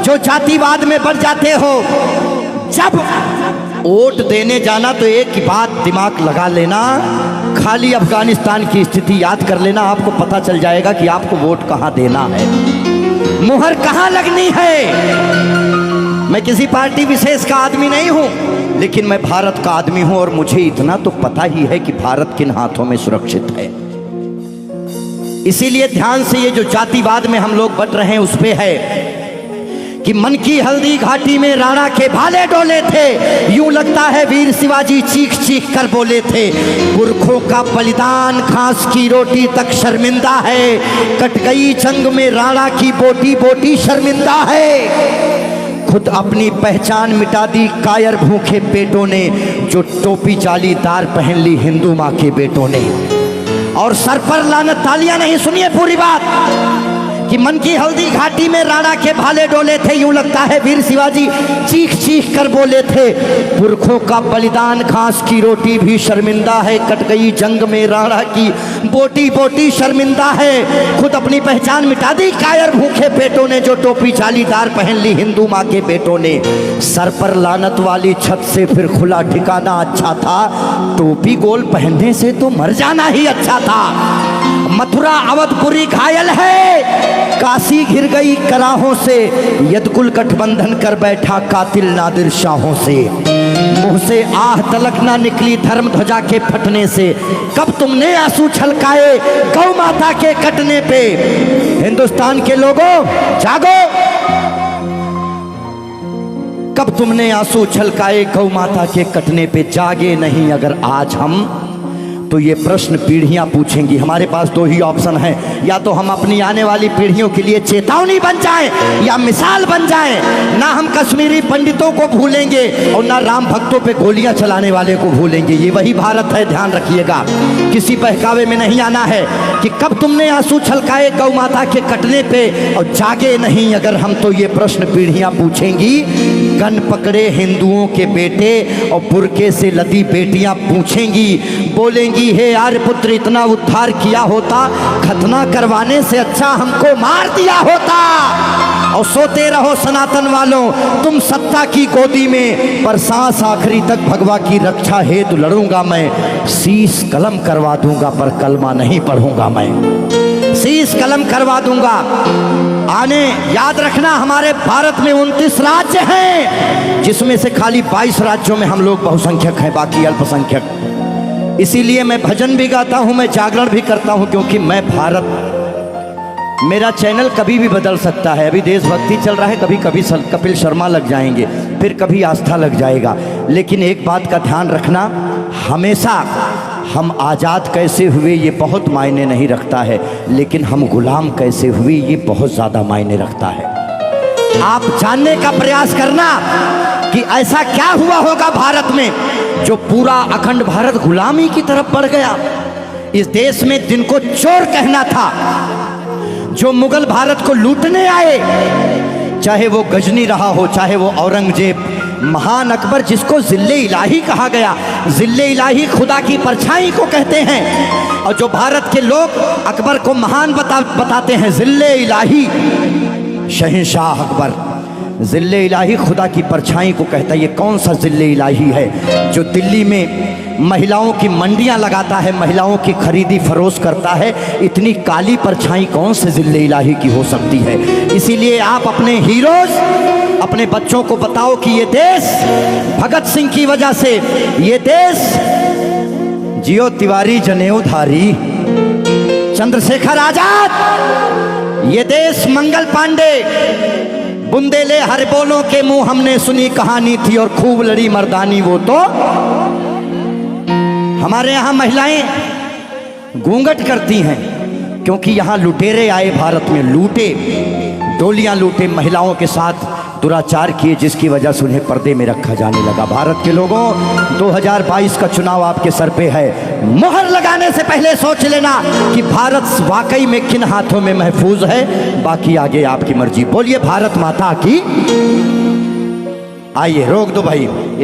जो जातिवाद में बढ़ जाते हो, जब वोट देने जाना तो एक ही बात दिमाग लगा लेना, खाली अफगानिस्तान की स्थिति याद कर लेना, आपको पता चल जाएगा कि आपको वोट कहां देना है, मुहर कहां लगनी है। मैं किसी पार्टी विशेष का आदमी नहीं हूं, लेकिन मैं भारत का आदमी हूं और मुझे इतना तो पता ही है कि भारत किन हाथों में सुरक्षित है। इसीलिए ध्यान से, ये जो जातिवाद में हम लोग बट रहे हैं उस पे है कि मन की हल्दी घाटी में राणा के भाले डोले थे, यूं लगता है वीर शिवाजी चीख चीख कर बोले थे। पुरखों का बलिदान घास की रोटी तक शर्मिंदा है, कट गई जंग में राणा की बोटी बोटी शर्मिंदा है। खुद अपनी पहचान मिटा दी कायर भूखे पेटों ने, जो टोपी जालीदार पहन ली हिंदू माँ के बेटों ने। और सर पर लानत, तालियां नहीं, सुनिए पूरी बात, कि मन की हल्दी घाटी में राणा के भाले डोले थे, यूं लगता है वीर शिवाजी चीख चीख कर बोले थे। पुरखों का बलिदान घास की रोटी भी शर्मिंदा है, कट गई जंग में राणा की बोटी बोटी शर्मिंदा है। खुद अपनी पहचान मिटा दी कायर भूखे पेटों ने, जो टोपी जालीदार पहन ली हिंदू माँ के बेटों ने। सर पर लानत वाली छत से फिर खुला ठिकाना अच्छा था, टोपी गोल पहनने से तो मर जाना ही अच्छा था। मथुरा अवधपुरी घायल है, काशी घिर गई कराहों से, यदकुल गठबंधन कर बैठा कातिल नादिर शाहों से। मुंह से आह तलक ना निकली धर्म ध्वजा के फटने से, कब तुमने आंसू छलकाए गौ माता के कटने पे। हिंदुस्तान के लोगों जागो, कब तुमने आंसू छलकाए गौ माता के कटने पे। जागे नहीं अगर आज हम, तो ये प्रश्न पीढ़ियां पूछेंगी। हमारे पास दो ही ऑप्शन है, या तो हम अपनी आने वाली पीढ़ियों के लिए चेतावनी बन जाएं या मिसाल बन जाएं। ना हम कश्मीरी पंडितों को भूलेंगे और ना राम भक्तों पे गोलियां चलाने वाले को भूलेंगे। ये वही भारत है, ध्यान रखिएगा। किसी बहकावे में नहीं आना है कि कब तुमने आंसू छलकाए गौ माता के कटने पे, और जागे नहीं अगर हम, तो ये प्रश्न पीढ़ियां पूछेंगी। गन पकड़े हिंदुओं के बेटे और बुरके से लदी बेटियां पूछेंगी, बोलेंगी हे आर्यपुत्र इतना उद्धार किया होता, खतना करवाने से अच्छा हमको मार दिया होता। और सोते रहो सनातन वालों तुम सत्ता की गोदी में, पर सांस आखिरी तक भगवा की रक्षा हेतु लड़ूंगा मैं। शीश कलम करवा दूंगा पर कलमा नहीं पढ़ूंगा मैं, शीश कलम करवा दूंगा। आने याद रखना, हमारे भारत में 29 राज्य हैं, जिसमें से खाली 22 राज्यों में हम लोग बहुसंख्यक हैं, बाकी अल्पसंख्यक। इसीलिए मैं भजन भी गाता हूं, मैं जागरण भी करता हूं, क्योंकि मैं भारत, मेरा चैनल कभी भी बदल सकता है। अभी देशभक्ति चल रहा है, कभी कभी कपिल शर्मा लग जाएंगे, फिर कभी आस्था लग जाएगा। लेकिन एक बात का ध्यान रखना, हमेशा हम आज़ाद कैसे हुए ये बहुत मायने नहीं रखता है, लेकिन हम गुलाम कैसे हुए ये बहुत ज़्यादा मायने रखता है। आप जानने का प्रयास करना कि ऐसा क्या हुआ होगा भारत में जो पूरा अखंड भारत गुलामी की तरफ बढ़ गया। इस देश में जिनको चोर कहना था, जो मुगल भारत को लूटने आए, चाहे वो गजनी रहा हो, चाहे वो औरंगजेब, महान अकबर जिसको जिल्ले इलाही कहा गया, जिल्ले इलाही खुदा की परछाई को कहते हैं। और जो भारत के लोग अकबर को महान बताते हैं, जिल्ले इलाही शहंशाह अकबर, जिल्ले इलाही खुदा की परछाई को कहता है। ये कौन सा जिल्ले इलाही है जो दिल्ली में महिलाओं की मंडियां लगाता है, महिलाओं की खरीदी फरोश करता है? इतनी काली परछाई कौन से जिल्ले इलाही की हो सकती है? इसीलिए आप अपने हीरोज, अपने बच्चों को बताओ कि ये देश भगत सिंह की वजह से, ये देश जियो तिवारी जनेऊधारी चंद्रशेखर आजाद, ये देश मंगल पांडे, बुंदेले हर बोलों के मुंह हमने सुनी कहानी थी और खूब लड़ी मर्दानी वो तो। हमारे यहाँ महिलाएं घूंघट करती हैं क्योंकि यहाँ लुटेरे आए, भारत में लूटे, डोलियां लूटे, महिलाओं के साथ दुराचार किए, जिसकी वजह से उन्हें पर्दे में रखा जाने लगा। भारत के लोगों, 2022 का चुनाव आपके सर पे है। मोहर लगाने से पहले सोच लेना कि भारत वाकई में किन हाथों में महफूज है, बाकी आगे आपकी मर्जी। बोलिए भारत माता की। आइए रोक दो भाई।